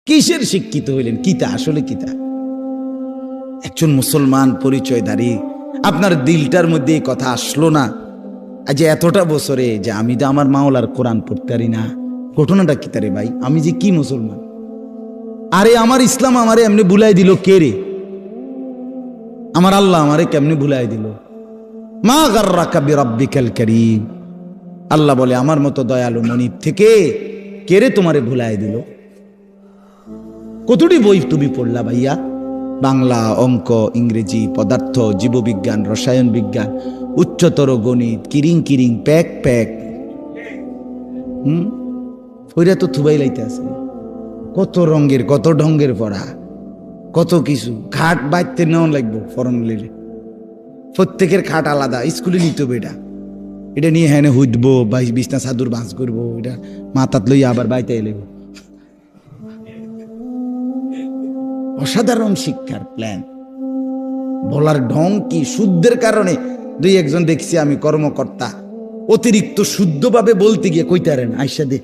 কিসের শিক্ষিত হইলেন? কিতা আসলে কিতা? একজন মুসলমান পরিচয়ধারী, আপনার দিলটার মধ্যে এই কথা আসলো না আজ এতটা বছরে যে আমি তো আমার মাওলার কোরআন পড়তে পারি না? ঘটনাটা কিতা রে ভাই? আমি যে কি মুসলমান? আরে আমার ইসলাম আমারে এমনি ভুলাই দিল কে রে? আমার আল্লাহ আমারে কেমনে ভুলাই দিল? মা গাররাকা বিরাব্বিকাল কারীম। আল্লাহ বলে আমার মতো দয়ালু মনিব থেকে কে রে তোমারে ভুলাই দিল? কতটি বই তুমি পড়লা ভাইয়া? বাংলা, অঙ্ক, ইংরেজি, পদার্থ, জীববিজ্ঞান, রসায়ন বিজ্ঞান, উচ্চতর গণিত, কিরিং কিরিং প্যাক প্যাক। ওইটা তো থুবাই লাইতে আছে। কত রঙের কত ঢঙ্গের পড়া, কত কিছু। খাট বাইতে নেওয়া লাগবো ফরম লিলে, প্রত্যেকের খাট আলাদা। স্কুলে নিতে হবে এটা নিয়ে হ্যাঁ হুদবো, বিছনা চাদর বাঁচ করবো, এটা মাথাত লইয়া আবার বাইতে এলেব। অসাধারণ শিক্ষার প্ল্যান। বলার ঢং কি! শুদ্ধের কারণে দুই একজন দেখছি আমি কর্মকর্তা অতিরিক্ত শুদ্ধভাবে বলতে গিয়ে কইতারেন আইসা দে,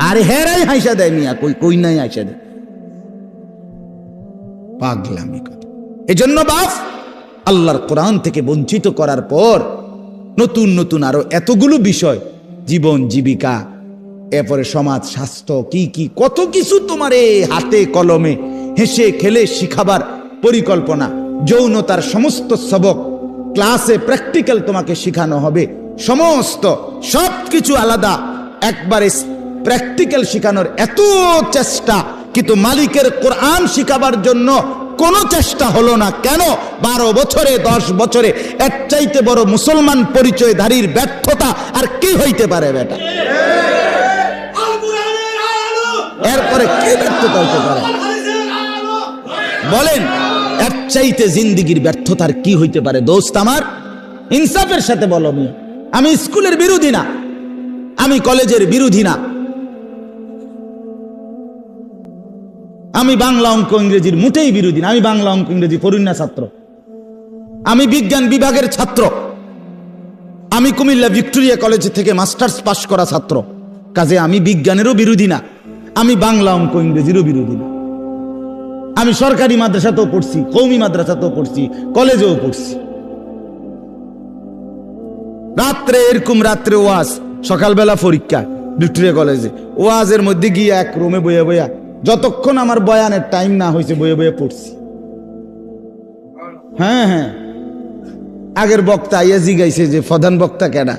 আরে হেরাই হাইসা দেয় মিয়া, কই নাই আইসা দে। পাগলামি কথা। এজন্য বাপ আল্লাহর কোরআন থেকে বঞ্চিত করার পর নতুন নতুন আরো এতগুলো বিষয়, জীবন জীবিকা, এরপরে সমাজ স্বাস্থ্য, কি কি কত কিছু তোমার হাতে কলমে হেসে খেলে শিখাবার পরিকল্পনা। যৌনতার সমস্ত সবক ক্লাসে প্র্যাকটিক্যাল তোমাকে শিখানো হবে। সমস্ত সবকিছু আলাদা, একবারে প্র্যাকটিক্যাল শিখানোর এত চেষ্টা, কিন্তু মালিকের কোরআন শিখাবার জন্য কোনো চেষ্টা হলো না। কেন? 12 বছরে 10 বছরে এর চাইতে বড় মুসলমান পরিচয়ধারীর ব্যর্থতা আর কি হইতে পারে বেটা? এরপরে কি ব্যর্থতা হইতে পারে বলেন? এর চাইতে জিন্দিগির ব্যর্থতার কি হইতে পারে? দোস্ত আমার, ইনসাফের সাথে বলো। আমি স্কুলের বিরোধী না, আমি কলেজের বিরোধী না, আমি বাংলা অঙ্ক ইংরেজির মোটেই বিরোধী না। আমি বাংলা অঙ্ক ইংরেজি পড়ুনা ছাত্র, আমি বিজ্ঞান বিভাগের ছাত্র, আমি কুমিল্লা ভিক্টোরিয়া কলেজ থেকে মাস্টার্স পাশ করা ছাত্র। কাজে আমি বিজ্ঞানেরও বিরোধী না, আমি বাংলা অঙ্ক ইংরেজিরও বিরোধী না। আমি সরকারি মাদ্রাসাতেও পড়ছি, কওমি মাদ্রাসাতেও পড়ছি, কলেজেও পড়ছি। রাত্রে এরকম রাত্রে ওয়াজ, সকালবেলা পরীক্ষা ভিক্টোরিয়া কলেজে। ওয়াজের মধ্যে গিয়ে এক রুমে বইয়া বইয়া যতক্ষণ আমার বয়ানের টাইম না হয়েছে বইয়া বইয়া পড়ছি। হ্যাঁ হ্যাঁ, আগের বক্তা আইয়া জিগাইছে যে প্রধান বক্তা কেডা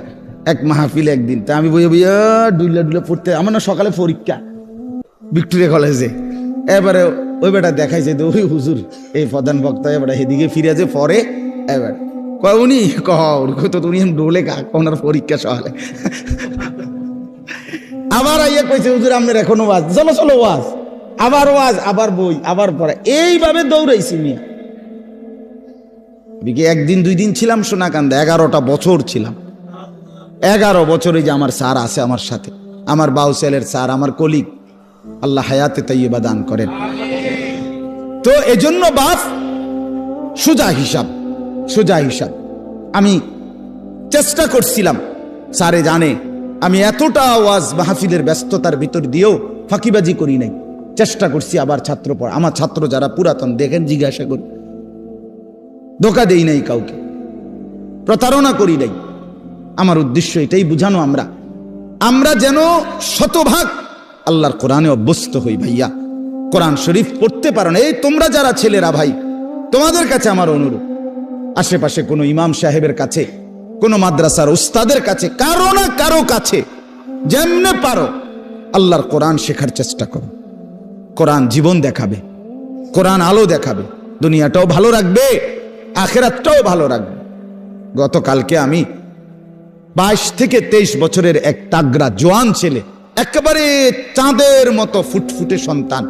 এক মাহফিল একদিন, তা আমি বইয়া বইয়া ডুইলা ডুইলা পড়তে। আমার না সকালে পরীক্ষা ভিক্টোরিয়া কলেজে। এবারে ওই বেটা দেখাইছে যে ওই হুজুর এই প্রধান বক্তা, এবার সেদিকে ফিরে যে পরে এবার কয় উনি তো উনি ডোলে ওনার পরীক্ষা সকালে। আবার আইয়া কইছে হুজুর আপনার এখনো ওয়াজ, চলো চলো ওয়াজ, আবার ওয়াজ, আবার বই, আবার পড়া, এইভাবে দৌড়াইছি মিয়া। একদিন দুই দিন ছিলাম সোনাকান্দা, 11টা বছর ছিলাম। 11 বছরে যে আমার স্যার আছে আমার সাথে, আমার বাউসেলের স্যার, আমার কলিগ, আল্লাহ হায়াতে তাইয়্যিবা দান করেন। তো এজন্য বাপ সোজা হিসাব, সোজা হিসাব আমি চেষ্টা করছিলাম। স্যারে জানে আমি এতটা ওয়াজ মাহফিলের ব্যস্ততার ভিতর দিয়েও ফাঁকিবাজি করি নাই, চেষ্টা করছি। আবার ছাত্র পড়া, আমার ছাত্র যারা পুরাতন দেখেন, জিজ্ঞাসা করি, ধোকা দেই নাই কাউকে, প্রতারণা করি নাই। আমার উদ্দেশ্য এটাই বুঝানো আমরা যেন শতভাগ আল্লাহর কোরআনে অভ্যস্ত হই। ভাইয়া কোরআন শরীফ পড়তে পারো না, এই তোমরা যারা ছেলেরা ভাই, তোমাদের কাছে আমার অনুরোধ, আশেপাশে কোনো ইমাম সাহেবের কাছে, কোনো মাদ্রাসার উস্তাদের কাছে, কারো না কারো কাছে যেমনে পারো আল্লাহর কোরআন শেখার চেষ্টা করো। কোরআন জীবন দেখাবে, কোরআন আলো দেখাবে, দুনিয়াটাও ভালো রাখবে, আখিরাতটাও ভালো রাখবে। গতকালকে আমি 22 থেকে 23 বছরের এক তাগড়া জোয়ান ছেলে, একেবারে চাঁদের মতো ফুটফুটে সন্তান,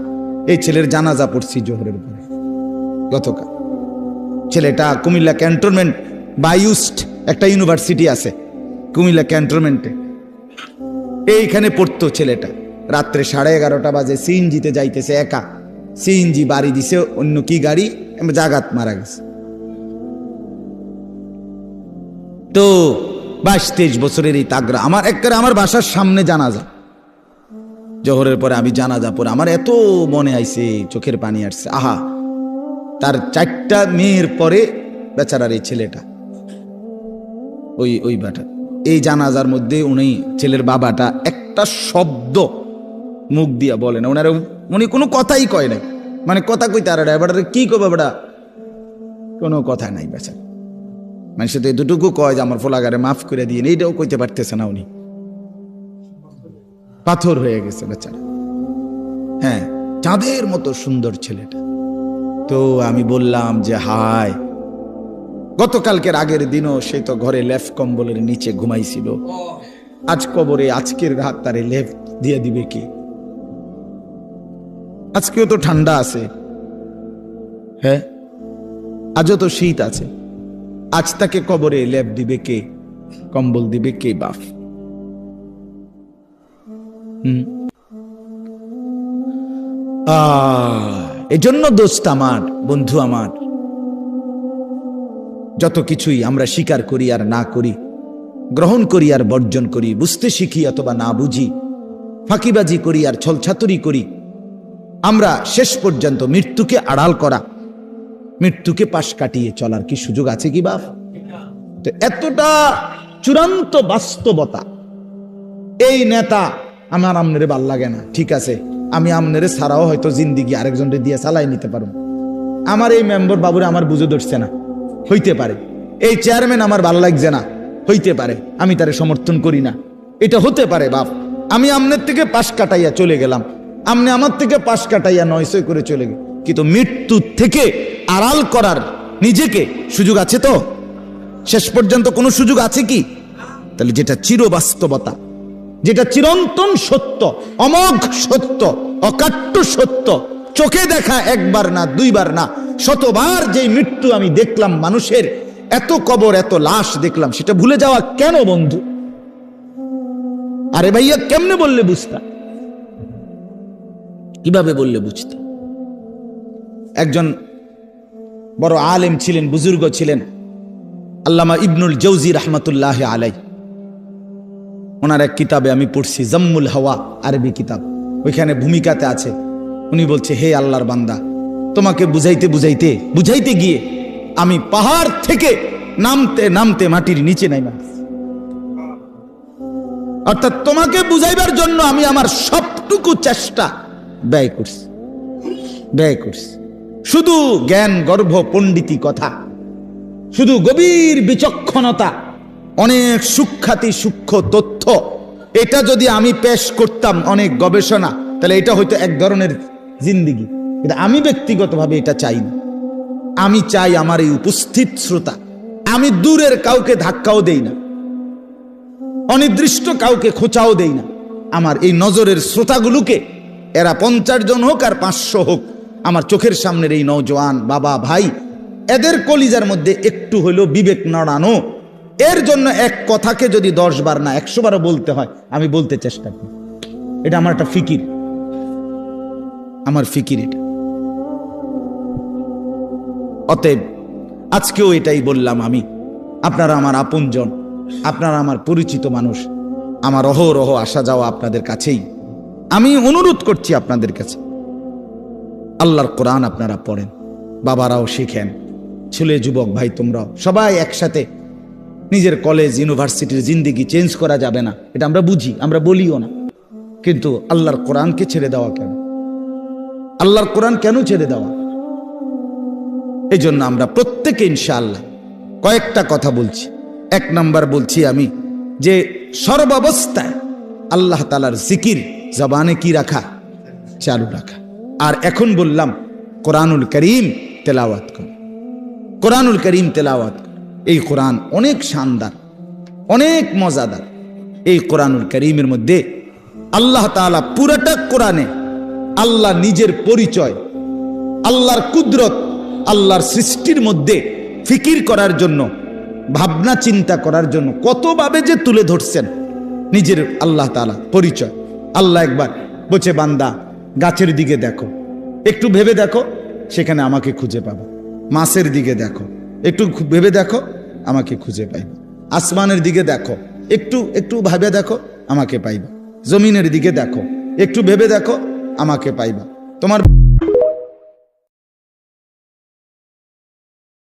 এই ছেলের জানাজা পড়ছি জোহরের পরে। গতকাল ছেলেটা কুমিল্লা ক্যান্টনমেন্ট বায়ুস্ট একটা ইউনিভার্সিটি আছে কুমিল্লা ক্যান্টনমেন্টে, এইখানে পড়তো ছেলেটা। রাত্রে 11:30 বাজে সিএনজিতে যাইতেছে একা, সিএনজি বাড়ি দিছে অন্য কি গাড়ি, জাগাত মারা গেছে। তো 22-23 বছরের এই তাগড়া আমার বাসার সামনে জানাজা। জোহরের পরে আমি জানাজা পড়ে আমার এত মনে আইছে, চোখের পানি আসছে। আহা, তার 4টা মেয়ের পরে বেচারার এই ছেলেটা, ওই বাটা, এই জানাজার মধ্যে উনি ছেলের বাবাটা একটা শব্দ মুখ দিয়া বলে না, উনি কোনো কথাই কয় নাই, মানে কথা কইতে আর বেটারে কি কবে বেটা, কোনো কথা নাই বেচারা। মানুষের তো এতটুকু কয় যে আমার ফোলাগারে মাফ করে দিয়ে, এইটাও কইতে পারতেছে না, উনি পাথর হয়ে গেছে বেচারা। হ্যাঁ, চাঁদের মতো সুন্দর ছেলেটা। তো আমি বললাম যে হায়, গতকালকের আগের দিনও সে তো ঘরে লেফ কম্বলের নিচে ঘুমাইছিল, আজ কবরে আজকের রাত তারে লেফ দিয়ে দিবে কি? আজকেও তো ঠান্ডা আছে, হ্যাঁ আজও তো শীত আছে, আজ তাকে কবরে লেপ দিবে কে, কম্বল দিবে কে বাপ? এজন্য দোস্ত আমার, বন্ধু আমার, যত কিছুই আমরা স্বীকার করি আর না করি, গ্রহণ করি আর বর্জন করি, বুঝতে শিখি অথবা না বুঝি, ফাঁকিবাজি করি আর ছলছাতুরি করি, আমরা শেষ পর্যন্ত মৃত্যুকে আড়াল করা, মৃত্যুকে পাশ কাটিয়ে চলার কি সুযোগ আছে কি বাপ? তো এতটা চূড়ান্ত বাস্তবতা, এই নেতা আমার আমনেরে ভাল লাগে না, ঠিক আছে, আমি আমনেরে ছাড়াও হয়তো জিন্দিগি আরেকজনকে দিয়ে চালাই নিতে পারবো, আমার এই মেম্বার বাবুরে আমার বুঝে ধরছে না, হইতে পারে, এই চেয়ারম্যান আমার ভাল লাগছে না, হইতে পারে, আমি তারে সমর্থন করি না, এটা হতে পারে বাপ। আমি আমনের থেকে পাশ কাটাইয়া চলে গেলাম, আমনে আমার থেকে পাশ কাটাইয়া 900 করে চলে গেল, কিন্তু মৃত্যু থেকে আড়াল করার নিজেকে সুযোগ আছে তো? শেষ পর্যন্ত কোনো সুযোগ আছে কি? তাহলে যেটা চিরবাস্তবতা, যেটা চিরন্তন সত্য, অমোঘ সত্য, অকাট্য সত্য, চোখে দেখা একবার না দুইবার না শতবার যে মৃত্যু আমি দেখলাম মানুষের, এত কবর এত লাশ দেখলাম, সেটা ভুলে যাওয়া কেন বন্ধু? আরে ভাইয়া, কেমনে বললে বুঝতা? কিভাবে বললে বুঝতা? একজন বড় আলেম ছিলেন, বুজুর্গ ছিলেন, আল্লামা ইবনুল জৌজি রহমতুল্লাহ আলাই। ওনার এক কিতাবে আমি পড়ছি, জাম্মুল হাওয়া, আরবি কিতাব, ওইখানে ভূমিকাতে আছে, উনি বলছে, হে আল্লাহর বান্দা, তোমাকে বুঝাইতে বুঝাইতে বুঝাইতে গিয়ে আমি পাহাড় থেকে নামতে নামতে মাটির নিচে নাইমা, অর্থাৎ তোমাকে বুঝাইবার জন্য আমি আমার সবটুকু চেষ্টা ব্যয় করছি, শুধু জ্ঞান গর্ভ পণ্ডিতি কথা, শুধু গভীর বিচক্ষণতা, অনেক সূক্ষ্মাতি সূক্ষ্ম তথ্য, এটা যদি আমি পেশ করতাম, অনেক গবেষণা, তাহলে এটা হয়তো এক ধরনের জিন্দিগি, কিন্তু আমি ব্যক্তিগতভাবে এটা চাই না। আমি চাই আমার এই উপস্থিত শ্রোতা, আমি দূরের কাউকে ধাক্কাও দেই না, অনির্দিষ্ট কাউকে খোঁচাও দেই না, আমার এই নজরের শ্রোতাগুলোকে, এরা 50 জন হোক আর 500 হোক, আমার চোখের সামনের এই নওজোয়ান বাবা ভাই, এদের কলিজার মধ্যে একটু হইলেও বিবেক নড়ানো, এর জন্য এক কথাকে যদি 10 বার না 100 বারও বলতে হয়, আমি বলতে চেষ্টা করি। এটা আমার একটা ফিকির, আমার ফিকির এটা। অতএব আজকেও এটাই বললাম, আমি, আপনারা আমার আপনজন, আপনারা আমার পরিচিত মানুষ, আমার অহরহ আসা যাওয়া আপনাদের কাছেই, আমি অনুরোধ করছি আপনাদের কাছে, আল্লাহর কোরআন আপনারা পড়েন, বাবারাও শিখেন, ছেলে যুবক ভাই তোমরাও সবাই একসাথে। নিজের কলেজ ইউনিভার্সিটির জিন্দিগি চেঞ্জ করা যাবে না, এটা আমরা বুঝি, আমরা বলিও না, কিন্তু আল্লাহর কোরআনকে ছেড়ে দেওয়া কেন? আল্লাহর কোরআন কেন ছেড়ে দেওয়া? এই জন্য আমরা প্রত্যেকে ইনশাআল্লাহ কয়েকটা কথা বলছি। 1 নাম্বার বলছি আমি যে সর্বাবস্থায় আল্লাহ তাআলার জিকির জবানে কি রাখা, চালু রাখা। আর এখন বললাম কোরআনুল করিম তেলাওয়াত কর, কোরআনুল করিম তেলাওয়াত কর। এই কোরআন অনেক শানদার, অনেক মজাদার। এই কোরআনুল করিমের মধ্যে আল্লাহ তাআলা পুরাটা কোরআনে আল্লাহ নিজের পরিচয়, আল্লাহর কুদরত, আল্লাহর সৃষ্টির মধ্যে ফিকির করার জন্য, ভাবনা চিন্তা করার জন্য কতভাবে যে তুলে ধরছেন নিজের আল্লাহ তাআলা পরিচয়। আল্লাহ একবার বলছে, বান্দা গাছের দিকে দেখো, একটু ভেবে দেখো, সেখানে আমাকে খুঁজে পাবো। মাছের দিকে দেখো, একটু ভেবে দেখো, আমাকে খুঁজে পাইবে। আসমানের দিকে দেখো, একটু একটু ভাবে দেখো, আমাকে পাইবে। জমিনের দিকে দেখো, একটু ভেবে দেখো, আমাকে পাইবা। তোমার